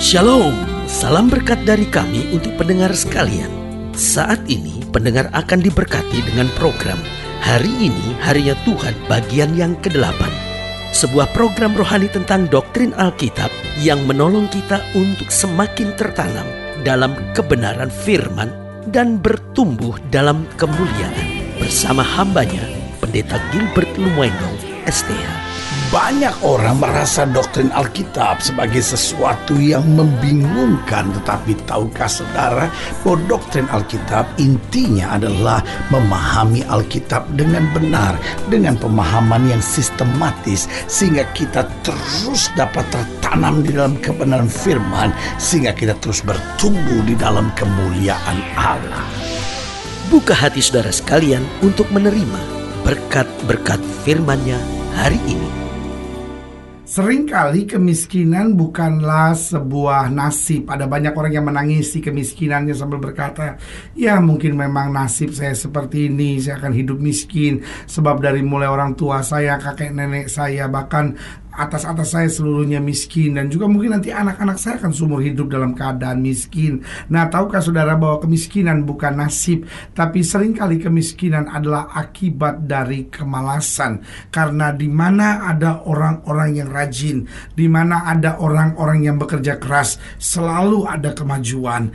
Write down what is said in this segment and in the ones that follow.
Shalom, salam berkat dari kami untuk pendengar sekalian. Saat ini pendengar akan diberkati dengan program Hari Ini Harinya Tuhan bagian yang ke-8. Sebuah program rohani tentang doktrin Alkitab yang menolong kita untuk semakin tertanam dalam kebenaran firman dan bertumbuh dalam kemuliaan. Bersama hambanya, Pendeta Gilbert Lumwendong, STH. Banyak orang merasa doktrin Alkitab sebagai sesuatu yang membingungkan. Tetapi tahukah saudara bahwa doktrin Alkitab intinya adalah memahami Alkitab dengan benar, dengan pemahaman yang sistematis, sehingga kita terus dapat tertanam di dalam kebenaran firman, sehingga kita terus bertumbuh di dalam kemuliaan Allah. Buka hati saudara sekalian untuk menerima berkat-berkat firman-Nya hari ini. Seringkali kemiskinan bukanlah sebuah nasib. Ada banyak orang yang menangisi kemiskinannya sambil berkata, ya mungkin memang nasib saya seperti ini, saya akan hidup miskin. Sebab dari mulai orang tua saya, kakek nenek saya, bahkan atas saya seluruhnya miskin. Dan juga mungkin nanti anak-anak saya akan seumur hidup dalam keadaan miskin. Nah, tahukah saudara bahwa kemiskinan bukan nasib, tapi seringkali kemiskinan adalah akibat dari kemalasan. Karena di mana ada orang-orang yang rajin, di mana ada orang-orang yang bekerja keras, selalu ada kemajuan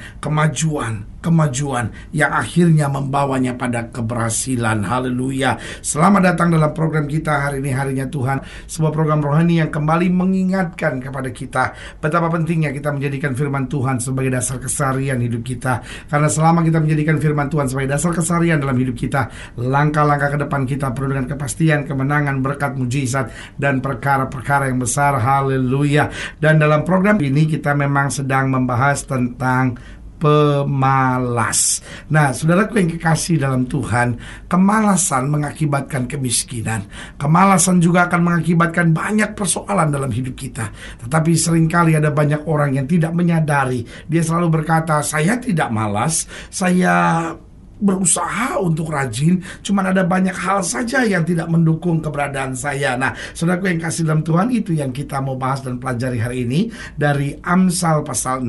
yang akhirnya membawanya pada keberhasilan. Haleluya. Selamat datang dalam program kita Hari Ini Harinya Tuhan, sebuah program rohani yang kembali mengingatkan kepada kita betapa pentingnya kita menjadikan firman Tuhan sebagai dasar keseharian hidup kita. Karena selama kita menjadikan firman Tuhan sebagai dasar keseharian dalam hidup kita, langkah-langkah ke depan kita penuh dengan kepastian, kemenangan, berkat, mujizat, dan perkara-perkara yang besar. Haleluya. Dan dalam program ini kita memang sedang membahas tentang pemalas. Nah, saudaraku yang kekasih dalam Tuhan, kemalasan mengakibatkan kemiskinan. Kemalasan juga akan mengakibatkan banyak persoalan dalam hidup kita. Tetapi seringkali ada banyak orang yang tidak menyadari. Dia selalu berkata, saya tidak malas, saya berusaha untuk rajin, cuman ada banyak hal saja yang tidak mendukung keberadaan saya. Nah, saudaraku yang kasih dalam Tuhan, itu yang kita mau bahas dan pelajari hari ini dari Amsal pasal 6,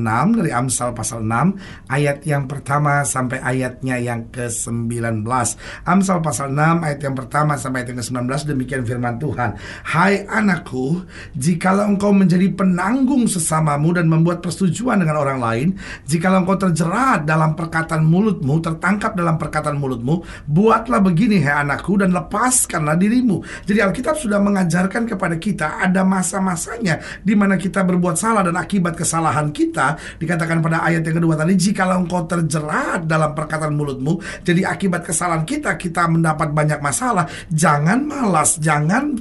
ayat yang pertama sampai ayatnya yang ke-19. Amsal pasal 6 ayat yang pertama sampai ayat yang ke-19, demikian firman Tuhan. Hai anakku, jikalau engkau menjadi penanggung sesamamu dan membuat persetujuan dengan orang lain, jikalau engkau terjerat dalam perkataan mulutmu, tertangkap dalam perkataan mulutmu, buatlah begini hai anakku, dan lepaskanlah dirimu. Jadi Alkitab sudah mengajarkan kepada kita ada masa-masanya di mana kita berbuat salah, dan akibat kesalahan kita dikatakan pada ayat yang kedua tadi, jikalau engkau terjerat dalam perkataan mulutmu. Jadi akibat kesalahan kita mendapat banyak masalah. Jangan malas, jangan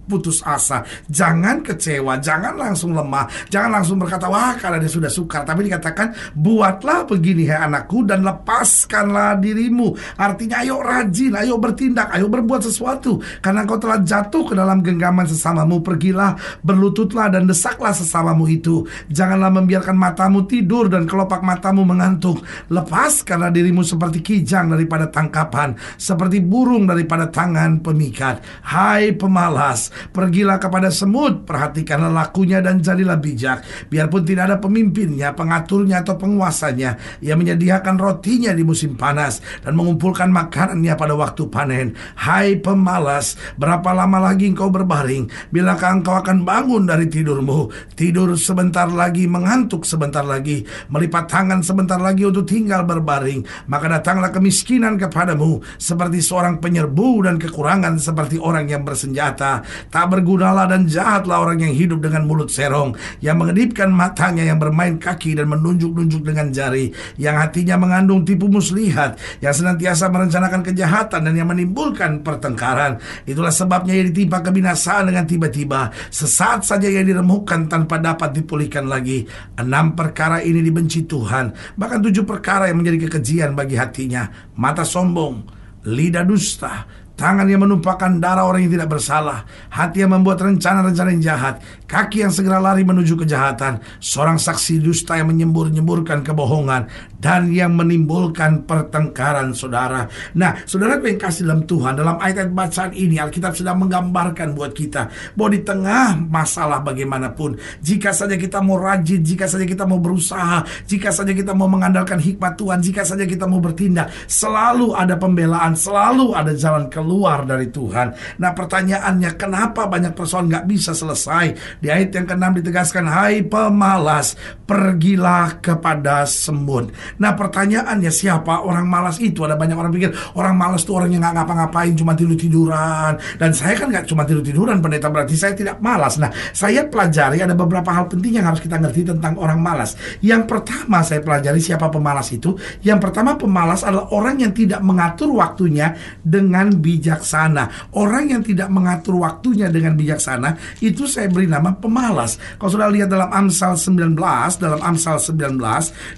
putus asa, jangan kecewa, jangan langsung lemah, jangan langsung berkata wah karena dia sudah sukar. Tapi dikatakan buatlah begini hai anakku, dan lepaskanlah dirimu. Artinya ayo rajin, ayo bertindak, ayo berbuat sesuatu. Karena engkau telah jatuh ke dalam genggaman sesamamu. Pergilah, berlututlah dan desaklah sesamamu itu. Janganlah membiarkan matamu tidur dan kelopak matamu mengantuk. Lepaskanlah dirimu seperti kijang daripada tangkapan, seperti burung daripada tangan pemikat. Hai pemalas, pergilah kepada semut, perhatikanlah lakunya dan jadilah bijak. Biarpun tidak ada pemimpinnya, pengaturnya atau penguasanya, ia menyediakan rotinya di musim panas dan mengumpulkan makanannya pada waktu panen. Hai pemalas, berapa lama lagi engkau berbaring? Bilakah engkau akan bangun dari tidurmu? Tidur sebentar lagi, mengantuk sebentar lagi, melipat tangan sebentar lagi untuk tinggal berbaring. Maka datanglah kemiskinan kepadamu seperti seorang penyerbu, dan kekurangan seperti orang yang bersenjata. Tak bergunalah dan jahatlah orang yang hidup dengan mulut serong, yang mengedipkan matanya, yang bermain kaki dan menunjuk-nunjuk dengan jari, yang hatinya mengandung tipu muslihat, yang senantiasa merencanakan kejahatan dan yang menimbulkan pertengkaran. Itulah sebabnya ia ditimpa kebinasaan dengan tiba-tiba, sesaat saja ia diremukkan tanpa dapat dipulihkan lagi. 6 perkara ini dibenci Tuhan, bahkan 7 perkara yang menjadi kekejian bagi hatinya: mata sombong, lidah dusta, tangan yang menumpahkan darah orang yang tidak bersalah, hati yang membuat rencana-rencana yang jahat, kaki yang segera lari menuju kejahatan, seorang saksi dusta yang menyembur-nyemburkan kebohongan, dan yang menimbulkan pertengkaran saudara. Nah, saudara yang kasih dalam Tuhan, dalam ayat-ayat bacaan ini Alkitab sedang menggambarkan buat kita bahwa di tengah masalah bagaimanapun, jika saja kita mau rajin, jika saja kita mau berusaha, jika saja kita mau mengandalkan hikmat Tuhan, jika saja kita mau bertindak, selalu ada pembelaan, selalu ada jalan keluar dari Tuhan. Nah, pertanyaannya, kenapa banyak persoalan gak bisa selesai? Di ayat yang ke-6 ditegaskan, hai pemalas, pergilah kepada semut. Nah, pertanyaannya, siapa orang malas itu? Ada banyak orang pikir orang malas itu orang yang gak ngapa-ngapain, cuma tidur-tiduran. Dan saya kan gak cuma tidur-tiduran, pendeta, berarti saya tidak malas. Nah, saya pelajari ada beberapa hal penting yang harus kita ngerti tentang orang malas. Yang pertama saya pelajari siapa pemalas itu. Yang pertama, pemalas adalah orang yang tidak mengatur waktunya dengan bijaksana. Orang yang tidak mengatur waktunya dengan bijaksana, itu saya beri nama pemalas. Kalau sudah lihat dalam Amsal 19,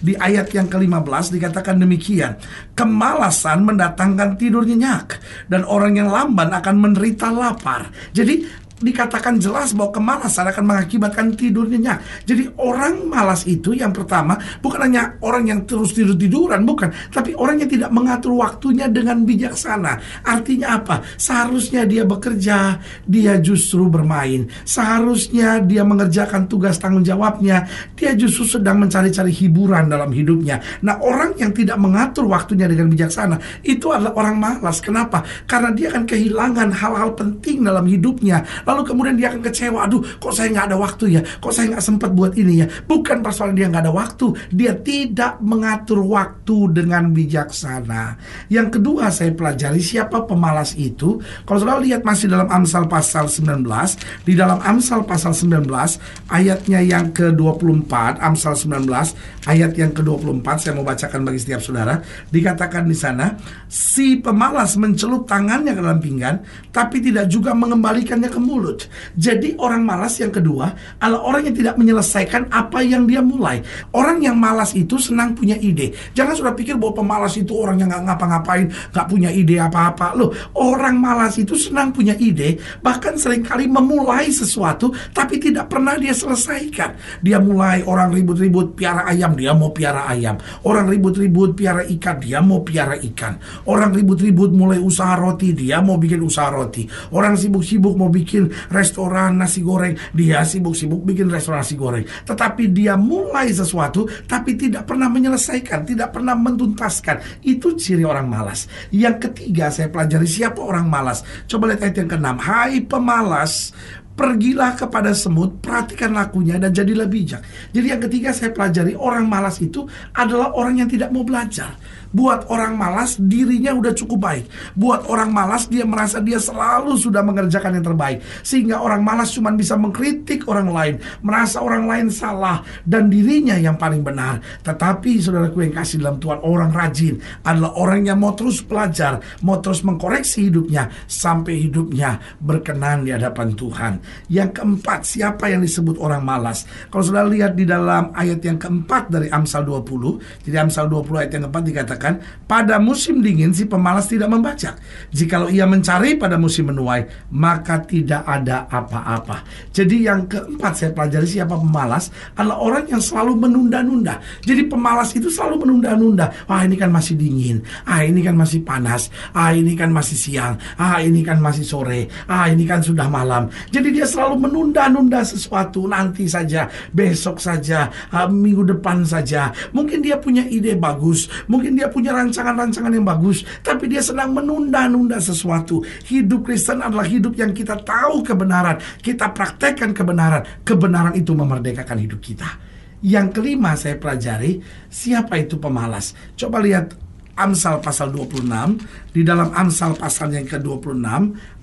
di ayat yang ke-15 dikatakan demikian, kemalasan mendatangkan tidur nyenyak, dan orang yang lamban akan menderita lapar. Jadi dikatakan jelas bahwa kemalasan akan mengakibatkan tidur nyenyak. Jadi orang malas itu yang pertama bukan hanya orang yang terus tidur-tiduran, bukan, tapi orang yang tidak mengatur waktunya dengan bijaksana. Artinya apa? Seharusnya dia bekerja, dia justru bermain. Seharusnya dia mengerjakan tugas tanggung jawabnya, dia justru sedang mencari-cari hiburan dalam hidupnya. Nah, orang yang tidak mengatur waktunya dengan bijaksana itu adalah orang malas. Kenapa? Karena dia akan kehilangan hal-hal penting dalam hidupnya. Lalu kemudian dia akan kecewa, aduh kok saya nggak ada waktu ya, kok saya nggak sempat buat ini ya. Bukan persoalan dia nggak ada waktu, dia tidak mengatur waktu dengan bijaksana. Yang kedua saya pelajari siapa pemalas itu. Kalau saudara lihat masih dalam Amsal pasal 19, di dalam Amsal pasal 19 ayatnya yang ke-24, Amsal 19 ayat yang ke-24, saya mau bacakan bagi setiap saudara. Dikatakan di sana, si pemalas mencelup tangannya ke dalam pinggan, tapi tidak juga mengembalikannya ke mulut. Jadi orang malas yang kedua adalah orang yang tidak menyelesaikan apa yang dia mulai. Orang yang malas itu senang punya ide. Jangan sudah pikir bahwa pemalas itu orang yang gak ngapa-ngapain, gak punya ide apa-apa. Loh, orang malas itu senang punya ide, bahkan seringkali memulai sesuatu tapi tidak pernah dia selesaikan. Dia mulai, orang ribut-ribut piara ayam, dia mau piara ayam. Orang ribut-ribut piara ikan, dia mau piara ikan. Orang ribut-ribut mulai usaha roti, dia mau bikin usaha roti. Orang sibuk-sibuk mau bikin restoran nasi goreng, dia sibuk-sibuk bikin restoran nasi goreng. Tetapi dia mulai sesuatu tapi tidak pernah menyelesaikan, tidak pernah mentuntaskan. Itu ciri orang malas. Yang ketiga saya pelajari siapa orang malas. Coba lihat ayat yang ke-6, hai pemalas, pergilah kepada semut, perhatikan lakunya dan jadilah bijak. Jadi yang ketiga saya pelajari orang malas itu adalah orang yang tidak mau belajar. Buat orang malas, dirinya udah cukup baik. Buat orang malas, dia merasa dia selalu sudah mengerjakan yang terbaik. Sehingga orang malas cuma bisa mengkritik orang lain, merasa orang lain salah, dan dirinya yang paling benar. Tetapi saudaraku yang kasih dalam Tuhan, orang rajin adalah orang yang mau terus belajar, mau terus mengkoreksi hidupnya, sampai hidupnya berkenan di hadapan Tuhan. Yang keempat, siapa yang disebut orang malas? Kalau saudara lihat di dalam ayat yang keempat dari Amsal 20, jadi Amsal 20 ayat yang keempat dikatakan, pada musim dingin si pemalas tidak membajak. Jikalau ia mencari pada musim menuai, maka tidak ada apa-apa. Jadi yang keempat saya pelajari siapa pemalas adalah orang yang selalu menunda-nunda. Jadi pemalas itu selalu menunda-nunda. Wah, ini kan masih dingin. Ini kan masih panas. Ini kan masih siang. Ini kan masih sore. Ini kan sudah malam. Jadi dia selalu menunda-nunda sesuatu. Nanti saja, besok saja, minggu depan saja. Mungkin dia punya ide bagus, mungkin dia punya rancangan-rancangan yang bagus, tapi dia sedang menunda-nunda sesuatu. Hidup Kristen adalah hidup yang kita tahu kebenaran, kita praktekkan kebenaran. Kebenaran itu memerdekakan hidup kita. Yang kelima saya pelajari siapa itu pemalas. Coba lihat Amsal pasal 26. Di dalam Amsal pasal yang ke-26,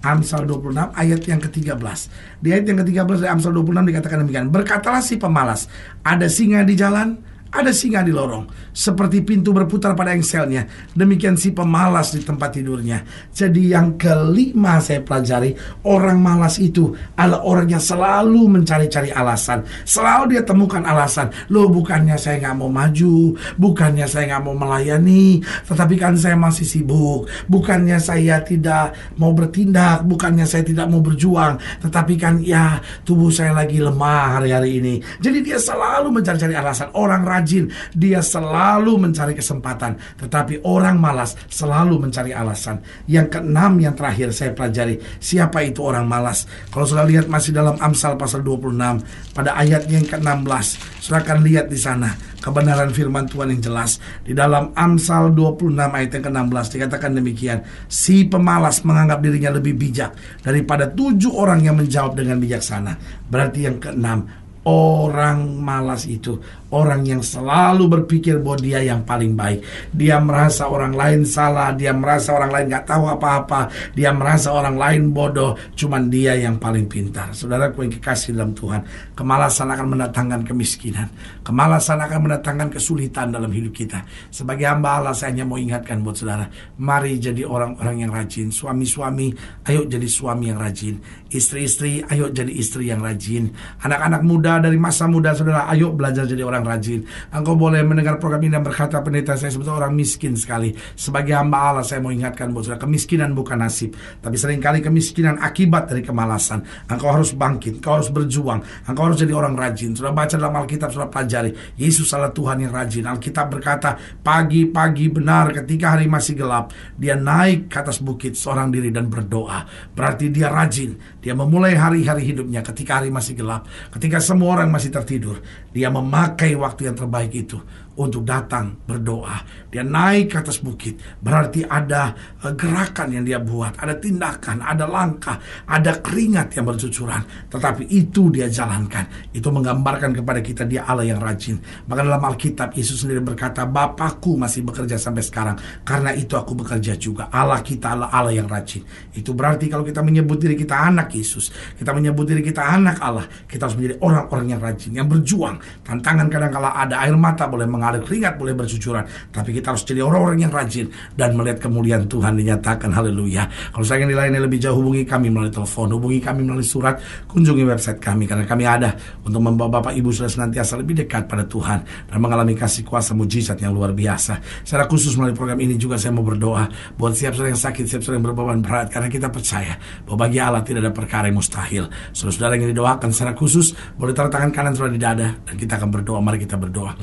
Amsal 26 ayat yang ke-13. Di ayat yang ke-13 dari Amsal 26 dikatakan demikian, berkatalah si pemalas, ada singa di jalan, ada singa di lorong. Seperti pintu berputar pada engselnya, demikian si pemalas di tempat tidurnya. Jadi yang kelima saya pelajari, orang malas itu adalah orang yang selalu mencari-cari alasan. Selalu dia temukan alasan. Loh, bukannya saya nggak mau maju, bukannya saya nggak mau melayani, tetapi kan saya masih sibuk. Bukannya saya tidak mau bertindak, bukannya saya tidak mau berjuang, tetapi kan ya tubuh saya lagi lemah hari-hari ini. Jadi dia selalu mencari-cari alasan. Orang rajin, dia selalu mencari kesempatan, tetapi orang malas selalu mencari alasan. Yang keenam, yang terakhir saya pelajari, siapa itu orang malas? Kalau sudah lihat masih dalam Amsal pasal 26 pada ayat yang ke-16, saudara akan lihat di sana kebenaran firman Tuhan yang jelas. Di dalam Amsal 26 ayat yang ke-16 dikatakan demikian, si pemalas menganggap dirinya lebih bijak daripada 7 orang yang menjawab dengan bijaksana. Berarti yang keenam, orang malas itu orang yang selalu berpikir bahwa dia yang paling baik. Dia merasa orang lain salah, dia merasa orang lain gak tahu apa-apa, dia merasa orang lain bodoh, cuman dia yang paling pintar. Saudaraku yang kekasih dalam Tuhan, kemalasan akan mendatangkan kemiskinan, kemalasan akan mendatangkan kesulitan dalam hidup kita. Sebagai hamba Allah, saya hanya mau ingatkan buat saudara, mari jadi orang-orang yang rajin. Suami-suami, ayo jadi suami yang rajin. Istri-istri, ayo jadi istri yang rajin. Anak-anak muda dari masa muda saudara, ayo belajar jadi orang rajin. Engkau boleh mendengar program ini dan berkata, pendeta saya sebetulnya orang miskin sekali. Sebagai hamba Allah, saya mau ingatkan buat saudara, kemiskinan bukan nasib, tapi seringkali kemiskinan akibat dari kemalasan. Engkau harus bangkit, engkau harus berjuang, engkau harus jadi orang rajin. Sudah baca dalam Alkitab, sudah pelajari, Yesus adalah Tuhan yang rajin. Alkitab berkata, pagi-pagi benar ketika hari masih gelap, dia naik ke atas bukit seorang diri dan berdoa. Berarti dia rajin. Dia memulai hari-hari hidupnya ketika hari masih gelap, ketika semua orang masih tertidur. Dia memakai waktu yang terbaik itu untuk datang berdoa. Dia naik ke atas bukit. Berarti ada gerakan yang dia buat, ada tindakan, ada langkah, ada keringat yang bercucuran. Tetapi itu dia jalankan. Itu menggambarkan kepada kita dia Allah yang rajin. Maka dalam Alkitab Yesus sendiri berkata, Bapakku masih bekerja sampai sekarang, karena itu aku bekerja juga. Allah kita adalah Allah yang rajin. Itu berarti kalau kita menyebut diri kita anak Yesus, kita menyebut diri kita anak Allah, kita harus menjadi orang-orang yang rajin, yang berjuang. Tantangan kadang-kala ada, air mata boleh mengalir, keringat boleh bercucuran, tapi kita harus jadi orang-orang yang rajin dan melihat kemuliaan Tuhan dinyatakan. Haleluya. Kalau saya ingin dilayani lebih jauh, hubungi kami melalui telepon, hubungi kami melalui surat, kunjungi website kami, karena kami ada untuk membawa Bapak Ibu sudah senantiasa lebih dekat pada Tuhan dan mengalami kasih kuasa mujizat yang luar biasa. Secara khusus melalui program ini juga saya mau berdoa buat siap saudara yang sakit, siap saudara yang berbeban berat, karena kita percaya bahwa bagi Allah tidak ada perkara yang mustahil. Saudara yang didoakan secara khusus boleh taruh tangan kanan saudara di dada dan kita akan berdoa. Mari kita berdoa.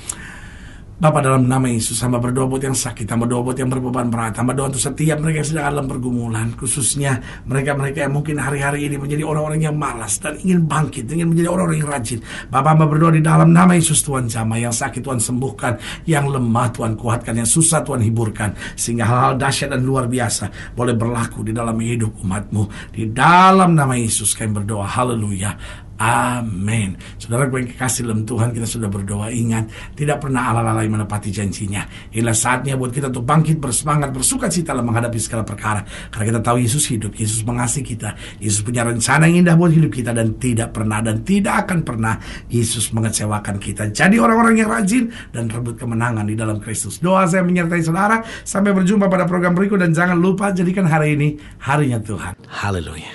Bapa, dalam nama Yesus, hamba berdoa buat yang sakit, hamba doa buat yang berbeban berat, hamba doa untuk setiap mereka yang sedang dalam pergumulan, khususnya mereka-mereka yang mungkin hari-hari ini menjadi orang-orang yang malas dan ingin bangkit, ingin menjadi orang-orang yang rajin. Bapa, hamba berdoa di dalam nama Yesus, Tuhan jamah, yang sakit Tuhan sembuhkan, yang lemah Tuhan kuatkan, yang susah Tuhan hiburkan, sehingga hal-hal dahsyat dan luar biasa boleh berlaku di dalam hidup umat-Mu. Di dalam nama Yesus kami berdoa, haleluya. Amin. Saudara yang kekasih dalam Tuhan, kita sudah berdoa. Ingat, tidak pernah Allah lalai menepati janjinya. Inilah saatnya buat kita untuk bangkit, bersemangat, bersuka cita dalam menghadapi segala perkara. Karena kita tahu Yesus hidup, Yesus mengasihi kita, Yesus punya rencana yang indah buat hidup kita, dan tidak pernah dan tidak akan pernah Yesus mengecewakan kita. Jadi orang-orang yang rajin dan rebut kemenangan di dalam Kristus. Doa saya menyertai saudara. Sampai berjumpa pada program berikut, dan jangan lupa jadikan hari ini harinya Tuhan. Haleluya.